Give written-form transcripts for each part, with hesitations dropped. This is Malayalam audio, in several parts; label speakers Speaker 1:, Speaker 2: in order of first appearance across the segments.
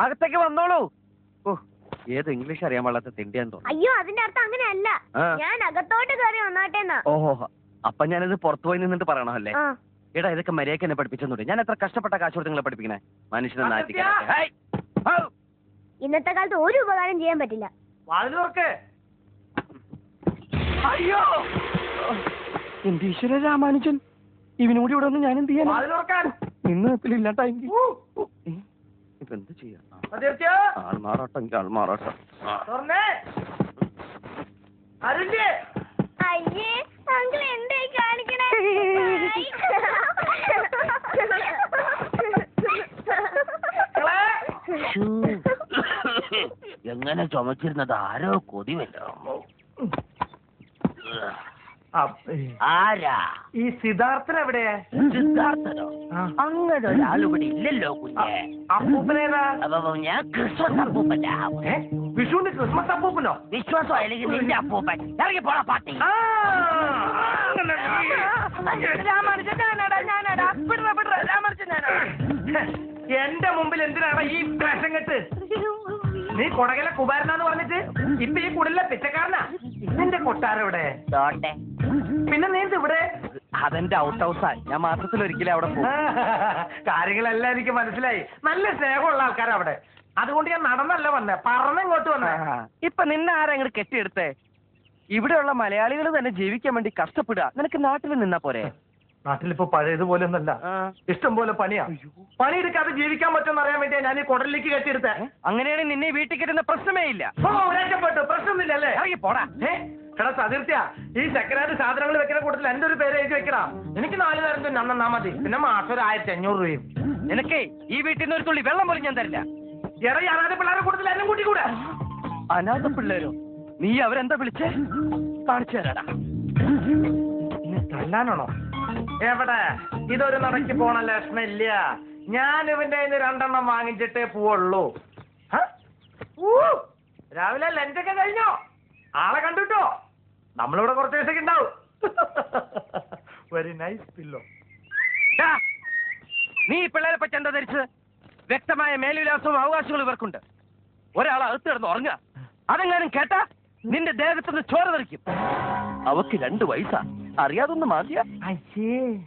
Speaker 1: അകത്തേക്ക് വന്നോളൂ. ഏത് ഇംഗ്ലീഷ് അറിയാൻ പാടാത്ത തിണ്ടിയാന്ന് തോന്നുന്നു.
Speaker 2: അയ്യോ, അതിന്റെ അർത്ഥം അങ്ങനെയല്ല. ഞാൻ അകത്തോട്ട് കയറി വന്നാട്ടേന്നാ.
Speaker 1: ഓഹോ, അപ്പൊ ഞാനിത് പുറത്തു പോയി നിന്നിട്ട് പറയണമല്ലേ? എടാ, ഇതൊക്കെ മര്യാദയ്ക്ക് എന്നെ പഠിപ്പിച്ചെന്നുണ്ട്. ഞാൻ എത്ര കഷ്ടപ്പെട്ട കാശ് കൊടുത്ത് നിങ്ങളെ പഠിപ്പിക്കണേ? മനുഷ്യനെ നാറ്റിക്കാൻ.
Speaker 2: ഇന്നത്തെ കാലത്ത് ഒരു ഉപകാരം ചെയ്യാൻ പറ്റില്ല.
Speaker 1: അയ്യോ, എന്റെ ഈശ്വര രാമാനുജൻ, ഇവനൂടി ഇവിടെ വന്ന് ഞാൻ എന്ത് ചെയ്യാൻ? ഇന്നില്ലാട്ടായെങ്കിൽ ഇപ്പൊ എന്ത് ചെയ്യാം? ആൾമാറാട്ടം ആൾമാറാട്ടം.
Speaker 2: അയ്യേ, അങ്കിൾ എന്തായി കാണിക്കണേ?
Speaker 1: എങ്ങനെ ചുമച്ചിരുന്നത് ആരോ കൊതിവല്ലോ. ആരാ
Speaker 3: ഈ സിദ്ധാർത്ഥൻ എവിടെയാ?
Speaker 1: സിദ്ധാർത്ഥനോ? അങ്ങനെ ഒരാളിവിടെ ഇല്ലല്ലോ കുഞ്ഞെ.
Speaker 3: അപ്പൂപ്പനേതാ?
Speaker 1: ഞാൻ ക്രിസ്മസ് അപ്പൂപ്പനാ.
Speaker 3: വിഷുവിന് ക്രിസ്മസ് അപ്പൂപ്പനോ?
Speaker 1: വിശ്വാസം അല്ലെങ്കിൽ നിന്റെ അപ്പൂപ്പൻ. ഇറങ്ങി പോടാ പാട്ടി.
Speaker 3: എന്റെ മുമ്പിൽ എന്തിനാണ് ഈ വേഷം കെട്ട്? നീ കൊടകലെ കുബാരനാന്ന് പറഞ്ഞിട്ട് ഇപ്പൊ ഈ കുടിലെ പിച്ചക്കാരനാ. നിന്റെ കൊട്ടാരം ഇവിടെ? പിന്നെ നീ ഇവിടെ?
Speaker 1: അതെന്റെ ഔട്ട് ഹൗസാ. ഞാൻ മാസത്തിലൊരിക്കലും അവിടെ പോകും.
Speaker 3: കാര്യങ്ങളെല്ലാം എനിക്ക് മനസ്സിലായി. നല്ല സ്നേഹമുള്ള ആൾക്കാരാ അവിടെ. അതുകൊണ്ട് ഞാൻ നടന്നല്ല വന്നേ, പറഞ്ഞിങ്ങോട്ട് വന്നേ.
Speaker 1: ഇപ്പൊ നിന്നെ ആരാ ഇങ്ങോട്ട് കെട്ടിയെടുത്തേ? ഇവിടെയുള്ള മലയാളികൾ തന്നെ ജീവിക്കാൻ വേണ്ടി കഷ്ടപ്പെടുക. നിനക്ക് നാട്ടിൽ നിന്നാ പോരെ?
Speaker 3: നാട്ടിലിപ്പോ പഴയതുപോലെ ഒന്നല്ല, ഇഷ്ടം പോലെ പണിയാ. പണിയെടുക്കാതെ ജീവിക്കാൻ പറ്റുമെന്ന് അറിയാൻ വേണ്ടിയാ ഞാൻ ഈ കുടലിലേക്ക് കെട്ടിയെടുത്തേ.
Speaker 1: അങ്ങനെയാണെങ്കിൽ നിന്നെ വീട്ടിൽ കെട്ടുന്ന പ്രശ്നമേ ഇല്ല.
Speaker 3: രക്ഷപ്പെട്ടു, പ്രശ്നമൊന്നുമില്ലല്ലേ?
Speaker 1: ഇറങ്ങി പോടാ.
Speaker 3: എടാ സതീർത്യ, ഈ സെക്കൻഡ് ഹാൻഡ് സാധനങ്ങൾ വെക്കുന്ന കൂട്ടത്തിൽ എന്റെ ഒരു പേര് എഴുതി വെക്കണം. എനിക്ക് 4 നേരം നന്നാ മതി. പിന്നെ മാസം ഒരു 1500 രൂപയും.
Speaker 1: നിനക്കേ ഈ വീട്ടിൽ നിന്ന് ഒരു തുള്ളി വെള്ളം പോലും ഞാൻ തരില്ല.
Speaker 3: എടാ, അനാഥ പിള്ളേരെ കൂട്ടത്തിൽ എന്നെ കൂട്ടിക്കൂടെ?
Speaker 1: അനാഥ പിള്ളേരോ? നീ അവരെന്താ വിളിച്ചേ? കാണിച്ചു തരാടാ.
Speaker 3: തല്ലാനാണോ? എവിടെ? ഇതൊരു നടക്കി പോണ ലക്ഷണില്ല. ഞാൻ ഇവന്റെ 2 വാങ്ങിച്ചിട്ടേ പോവുള്ളൂ. രാവിലെ ലഞ്ചൊക്കെ കഴിഞ്ഞോ? ആളെ കണ്ടിട്ടോ? നമ്മളിവിടെ കുറച്ച് ദിവസമൊക്കെ ഉണ്ടാവും. Very nice pillow.
Speaker 1: നീ പിള്ളേരെ പറ്റി എന്താ ധരിച്ചത്? വ്യക്തമായ മേൽവിലാസവും അവകാശങ്ങളും ഇവർക്കുണ്ട്. ഒരാൾ അകത്ത് കിടന്ന് ഉറങ്ങുക. അതെങ്ങാനും കേട്ടാ നിന്റെ ദേഹത്തുനിന്ന് ചോര തെറിക്കും. അവക്ക് 2 വയസ്സാ. അറിയാതൊന്ന് മാതിയ.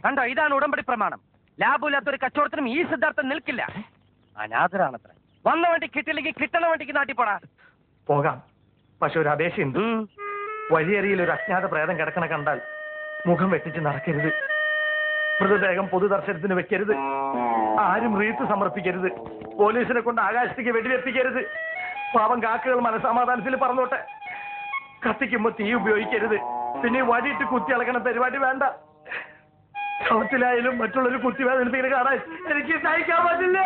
Speaker 1: കണ്ടോ, ഇതാണ് ഉടമ്പടി പ്രമാണം. ലാഭമില്ലാത്തൊരു കച്ചവടത്തിനും ഈ സിദ്ധാർത്ഥം നിൽക്കില്ല. അനാഥരാണത്ര. വന്ന വണ്ടി കിട്ടില്ലെങ്കിൽ കിട്ടണ വണ്ടിക്ക് നാട്ടിൽ പോടാ.
Speaker 3: പോകാം, പക്ഷെ ഒരു അപേക്ഷയുണ്ട്. വഴിയരിയിൽ ഒരു അജ്ഞാത പ്രേതം കിടക്കണ കണ്ടാൽ മുഖം വെട്ടിച്ച് നടക്കരുത്. മൃതദേഹം പൊതുദർശനത്തിന് വെക്കരുത്. ആരും റീത്ത് സമർപ്പിക്കരുത്. പോലീസിനെ കൊണ്ട് ആകാശത്തേക്ക് വെടിവെപ്പിക്കരുത്. പാവം കാക്കകൾ മനസ്സമാധാനത്തിൽ പറഞ്ഞോട്ടെ. കത്തിക്കുമ്പോ തീ ഉപയോഗിക്കരുത്. പിന്നെ വടിയിട്ട് കുത്തി അളക്കണ പരിപാടി വേണ്ട. ശവത്തിലായാലും മറ്റുള്ളൊരു കുത്തി വേദനത്തിന് കാണാൻ എനിക്ക് സഹിക്കാൻ പറ്റില്ല.